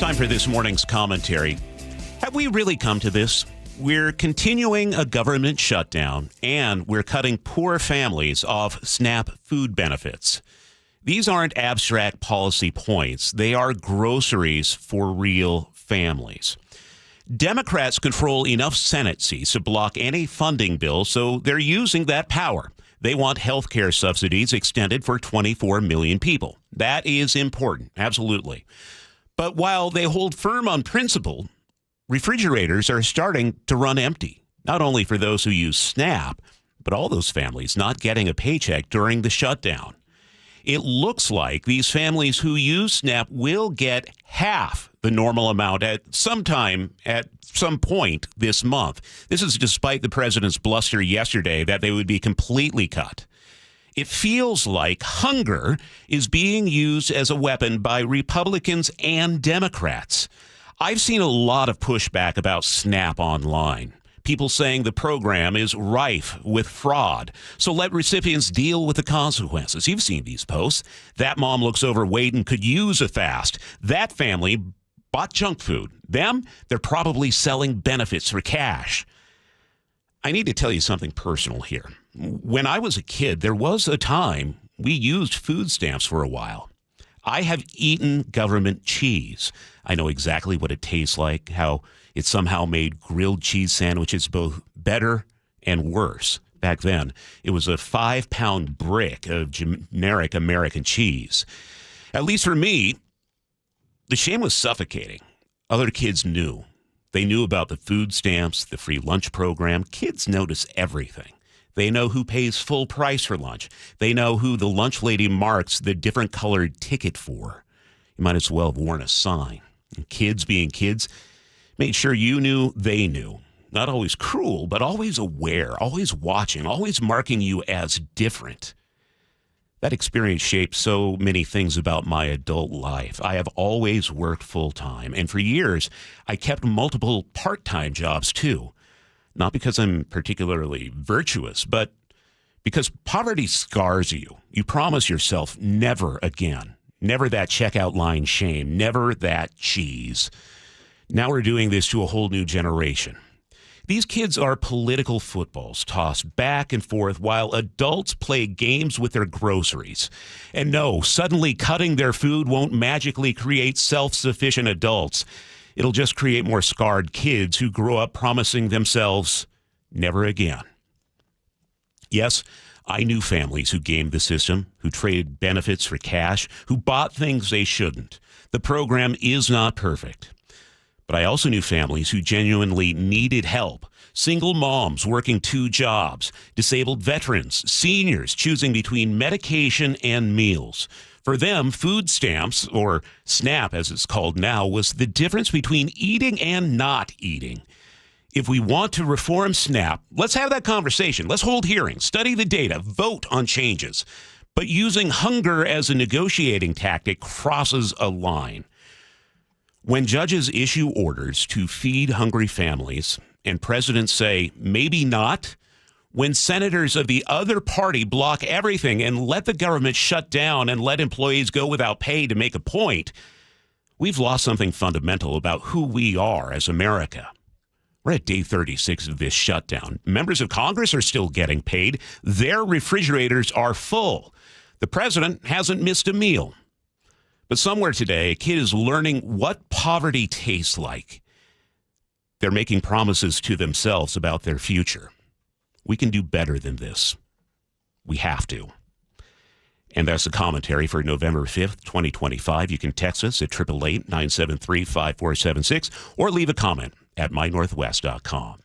Time for this morning's commentary. Have we really come to this? We're continuing a government shutdown, and we're cutting poor families off SNAP food benefits. These aren't abstract policy points. They are groceries for real families. Democrats control enough Senate seats to block any funding bill, so they're using that power. They want health care subsidies extended for 24 million people. That is important, absolutely. But while they hold firm on principle, refrigerators are starting to run empty, not only for those who use SNAP, but all those families not getting a paycheck during the shutdown. It looks like these families who use SNAP will get half the normal amount at some point this month. This is despite the president's bluster yesterday that they would be completely cut. It feels like hunger is being used as a weapon by Republicans and Democrats. I've seen a lot of pushback about SNAP online. People saying the program is rife with fraud, so let recipients deal with the consequences. You've seen these posts. That mom looks overweight and could use a fast. That family bought junk food. Them, they're probably selling benefits for cash. I need to tell you something personal here. When I was a kid, there was a time we used food stamps for a while. I have eaten government cheese. I know exactly what it tastes like, how it somehow made grilled cheese sandwiches both better and worse. Back then, it was a 5-pound brick of generic American cheese. At least for me, the shame was suffocating. Other kids knew. They knew about the food stamps, the free lunch program. Kids notice everything. They know who pays full price for lunch. They know who the lunch lady marks the different colored ticket for. You might as well have worn a sign. And kids being kids made sure you knew they knew. Not always cruel, but always aware, always watching, always marking you as different. That experience shaped so many things about my adult life. I have always worked full-time, and for years, I kept multiple part-time jobs too. Not because I'm particularly virtuous, but because poverty scars you. You promise yourself never again. Never that checkout line shame. Never that cheese. Now we're doing this to a whole new generation. These kids are political footballs tossed back and forth while adults play games with their groceries. And no, suddenly cutting their food won't magically create self-sufficient adults. It'll just create more scarred kids who grow up promising themselves never again. Yes, I knew families who gamed the system, who traded benefits for cash, who bought things they shouldn't. The program is not perfect. But I also knew families who genuinely needed help. Single moms working 2 jobs, disabled veterans, seniors choosing between medication and meals. For them, food stamps, or SNAP as it's called now, was the difference between eating and not eating. If we want to reform SNAP, let's have that conversation. Let's hold hearings, study the data, vote on changes. But using hunger as a negotiating tactic crosses a line. When judges issue orders to feed hungry families and presidents say, maybe not, when senators of the other party block everything and let the government shut down and let employees go without pay to make a point, we've lost something fundamental about who we are as America. We're at day 36 of this shutdown. Members of Congress are still getting paid. Their refrigerators are full. The president hasn't missed a meal. But somewhere today, a kid is learning what poverty tastes like. They're making promises to themselves about their future. We can do better than this. We have to. And that's the commentary for November 5th, 2025. You can text us at 888-973-5476 or leave a comment at mynorthwest.com.